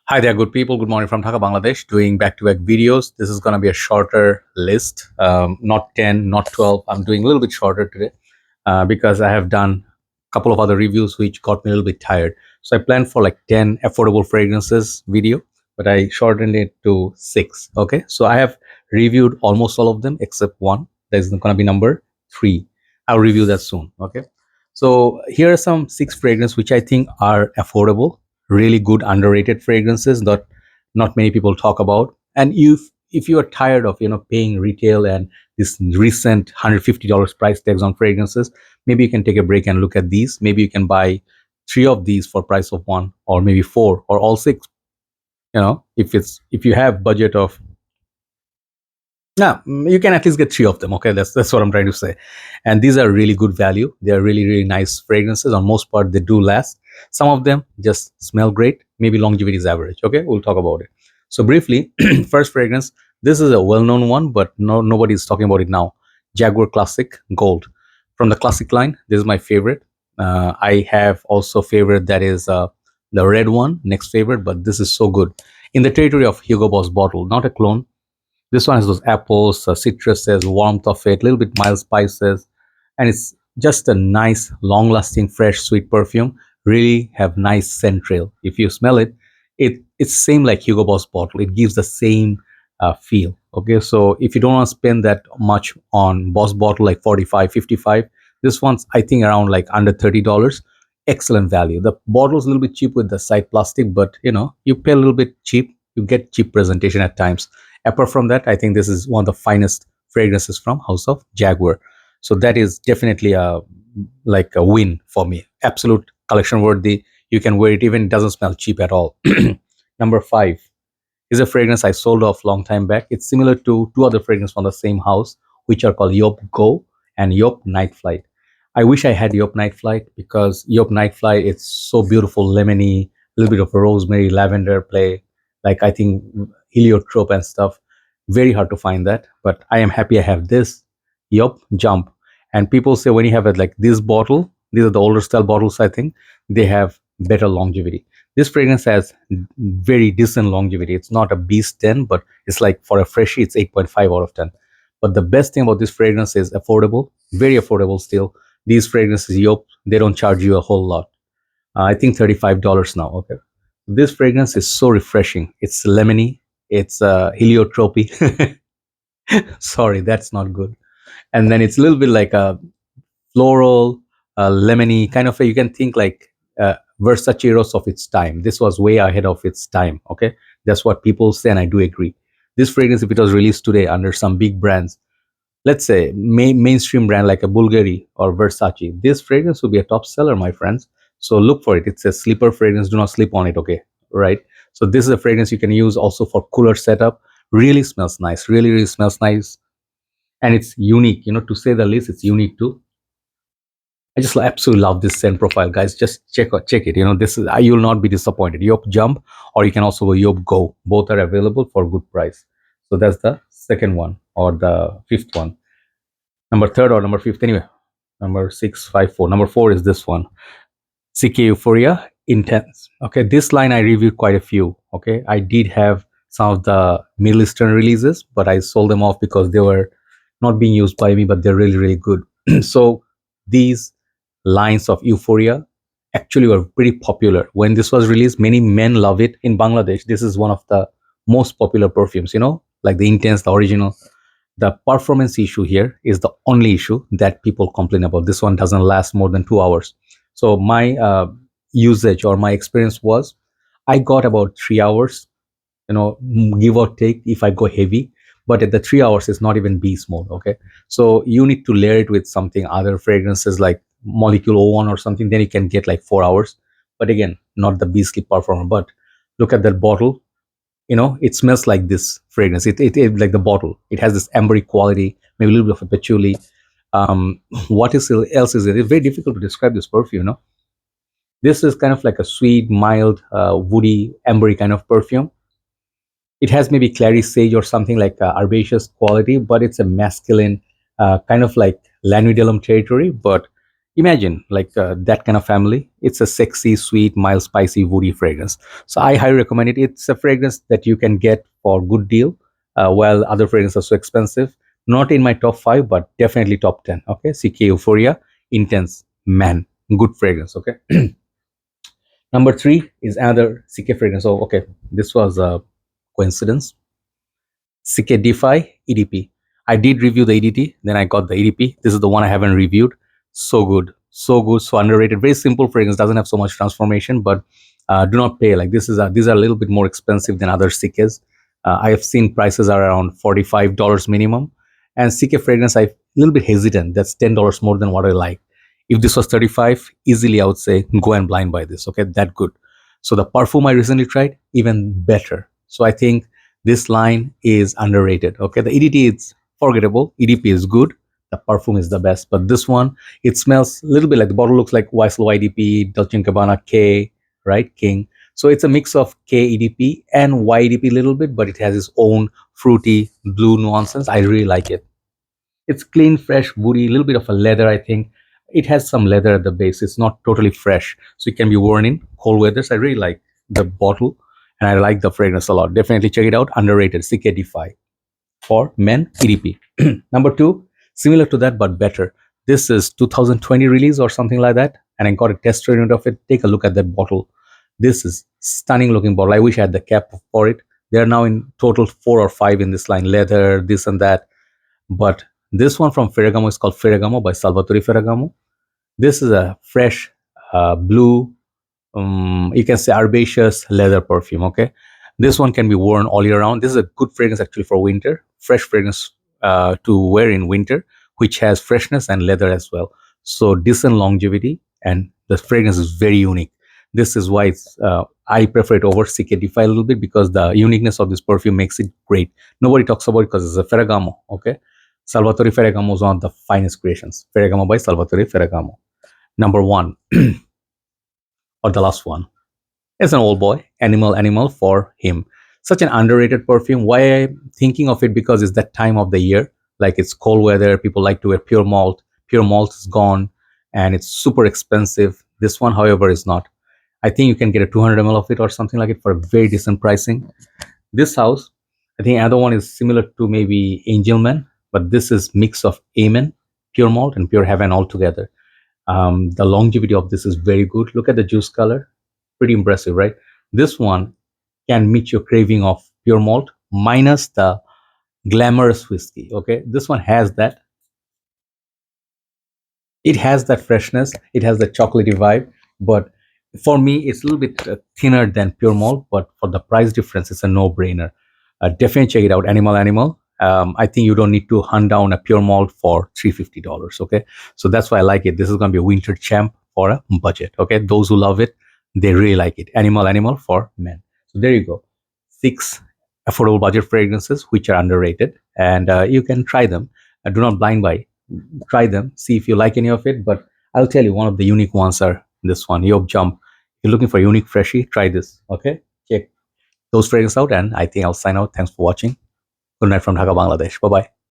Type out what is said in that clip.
Hi there, good people. Good morning from Dhaka, Bangladesh. Doing back-to-back videos. This is going to be a shorter list, not 10, not 12. I'm doing a little bit shorter today because I have done a couple of other reviews which got me a little bit tired. So I planned for like 10 affordable fragrances video, but I shortened it to 6. Okay, so I have reviewed almost all of them except one. There's going to be number 3. I'll review that soon. Okay, so here are some 6 fragrances which I think are affordable, really good underrated fragrances that not many people talk about. And if you are tired of paying retail and this recent $150 price tags on fragrances, maybe you can take a break and look at these. Maybe you can buy 3 of these for price of 1, or maybe 4 or all 6. If you have budget of, yeah, you can at least get 3 of them. Okay, that's what I'm trying to say. And these are really good value. They are really, really nice fragrances. On most part, they do last. Some of them just smell great. Maybe longevity is average. Okay, we'll talk about it. So briefly, first fragrance. This is a well-known one, but nobody's talking about it now. Jaguar Classic Gold. From the classic line, this is my favorite. I have also favorite that is the red one, next favorite, but this is so good. In the territory of Hugo Boss bottle, not a clone. This one has those apples, citruses, warmth of it, a little bit mild spices, and it's just a nice, long-lasting, fresh, sweet perfume. Really have nice scent trail. If you smell it, it's same like Hugo Boss bottle. It gives the same feel. Okay, so if you don't want to spend that much on Boss bottle like 45, 55, this one's I think around like under $30. Excellent value. The bottle's a little bit cheap with the side plastic, but you pay a little bit cheap, you get cheap presentation at times. Apart from that, I think this is one of the finest fragrances from House of Jaguar. So that is definitely like a win for me. Absolute collection worthy. You can wear it even it doesn't smell cheap at all. Number 5 is a fragrance I sold off long time back. It's similar to 2 other fragrances from the same house, which are called Joop Go and Joop Night Flight. I wish I had Joop Night Flight because Joop Night Flight, it's so beautiful, lemony, a little bit of rosemary, lavender play, like I think heliotrope and stuff. Very hard to find that, but I am happy I have this Joop Jump. And people say when you have it like this bottle, these are the older style bottles, I think they have better longevity. This fragrance has very decent longevity. It's not a beast 10, but it's like for a freshie, it's 8.5 out of 10. But the best thing about this fragrance is affordable, very affordable still. These fragrances, Joop, they don't charge you a whole lot. I think $35 now. Okay, this fragrance is so refreshing. It's lemony. It's heliotropy. Sorry, that's not good. And then it's a little bit like a floral, lemony kind of. You can think like Versace Rose of its time. This was way ahead of its time. Okay, that's what people say, and I do agree. This fragrance, if it was released today under some big brands, let's say mainstream brand like a Bulgari or Versace, this fragrance will be a top seller, my friends. So look for it. It's a sleeper fragrance. Do not sleep on it. Okay, right? So this is a fragrance you can use also for cooler setup. Really smells nice. Really, really smells nice, and it's unique. To say the least, it's unique too. I just absolutely love this scent profile, guys. Just check it. This is you will not be disappointed. Joop Jump, or you can also go Joop Go. Both are available for good price. So that's the second one or the fifth one. Number third or number fifth, anyway. Number 654. Number 4 is this one. CK Euphoria Intense. Okay, this line I reviewed quite a few. Okay, I did have some of the Middle Eastern releases, but I sold them off because they were not being used by me, but they're really, really good. So these lines of Euphoria actually were pretty popular. When this was released, many men love it in Bangladesh. This is one of the most popular perfumes, like the Intense, the original. The performance issue here is the only issue that people complain about. This one doesn't last more than 2 hours. So my usage or my experience was I got about 3 hours, give or take if I go heavy. But at the 3 hours, it's not even beast mode. Okay. So you need to layer it with something other fragrances like Molecule 01 or something. Then you can get like 4 hours. But again, not the beastly performer. But look at that bottle. It smells like this fragrance. It like the bottle. It has this ambery quality, maybe a little bit of a patchouli. What else is it? It's very difficult to describe this perfume. This is kind of like a sweet, mild, woody, ambery kind of perfume. It has maybe clary sage or something like herbaceous quality, but it's a masculine, kind of like lanidulum territory. But Imagine like that kind of family. It's a sexy, sweet, mild, spicy, woody fragrance. So I highly recommend it. It's a fragrance that you can get for good deal, while other fragrances are so expensive. Not in my top 5, but definitely top 10. Okay, CK Euphoria Intense Men, good fragrance. Okay. Number 3 is another CK fragrance. So okay, this was a coincidence. CK Defy EDP. I did review the EDT, then I got the EDP. This is the one I haven't reviewed. So good, so good, so underrated. Very simple fragrance, doesn't have so much transformation, but do not pay. Like these are a little bit more expensive than other CKs. I have seen prices are around $45 minimum, and CK fragrance I'm a little bit hesitant. That's $10 more than what I like. If this was 35, easily I would say go and blind buy this. Okay, that good. So the perfume I recently tried, even better. So I think this line is underrated. Okay, the EDT is forgettable. EDP is good. The perfume is the best, but this one, it smells a little bit like the bottle looks like YSL YDP, Dolce & Gabbana K, right? King. So it's a mix of K EDP and YDP a little bit, but it has its own fruity blue nuances. I really like it. It's clean, fresh, woody, a little bit of a leather, I think. It has some leather at the base. It's not totally fresh, so it can be worn in cold weathers. I really like the bottle, and I like the fragrance a lot. Definitely check it out. Underrated, CKD5 for men EDP. Number 2, similar to that but better. This is 2020 release or something like that, and I got a test unit of it. Take a look at that bottle. This is stunning looking bottle. I wish I had the cap for it. There are now in total 4 or 5 in this line, leather, this and that. But this one from Ferragamo is called Ferragamo by Salvatore Ferragamo. This is a fresh blue, you can say herbaceous leather perfume. Okay, this one can be worn all year round. This is a good fragrance actually for winter. Fresh fragrance to wear in winter, which has freshness and leather as well. So decent longevity, and the fragrance is very unique. This is why I prefer it over CKD5 a little bit, because the uniqueness of this perfume makes it great. Nobody talks about it because it's a Ferragamo. Okay, Salvatore Ferragamo is one of the finest creations. Ferragamo by Salvatore Ferragamo. Number 1, or the last one, is an old boy, Animal Animal for him. Such an underrated perfume. Why I'm thinking of it? Because it's that time of the year. Like it's cold weather, people like to wear pure malt. Pure malt is gone, and it's super expensive. This one, however, is not. I think you can get a 200 ml of it or something like it for a very decent pricing. This house, I think another one is similar to maybe Angelman, but this is mix of Amen, pure malt, and pure heaven all together. The longevity of this is very good. Look at the juice color, pretty impressive, right? This one can meet your craving of pure malt minus the glamorous whiskey. Okay, this one has that. It has that freshness. It has the chocolatey vibe, but for me, it's a little bit thinner than pure malt. But for the price difference, it's a no-brainer. Definitely check it out. Animal Animal. I think you don't need to hunt down a pure malt for $350. Okay, so that's why I like it. This is gonna be a winter champ for a budget. Okay, those who love it, they really like it. Animal Animal for men. So there you go. 6 affordable budget fragrances which are underrated, and you can try them. Do not blind buy. Try them, see if you like any of it. But I'll tell you, one of the unique ones are this one, Joop Jump. If you're looking for a unique freshie, try this. Okay, check those fragrances out, and I think I'll sign out. Thanks for watching. Good night from Dhaka, Bangladesh. Bye bye.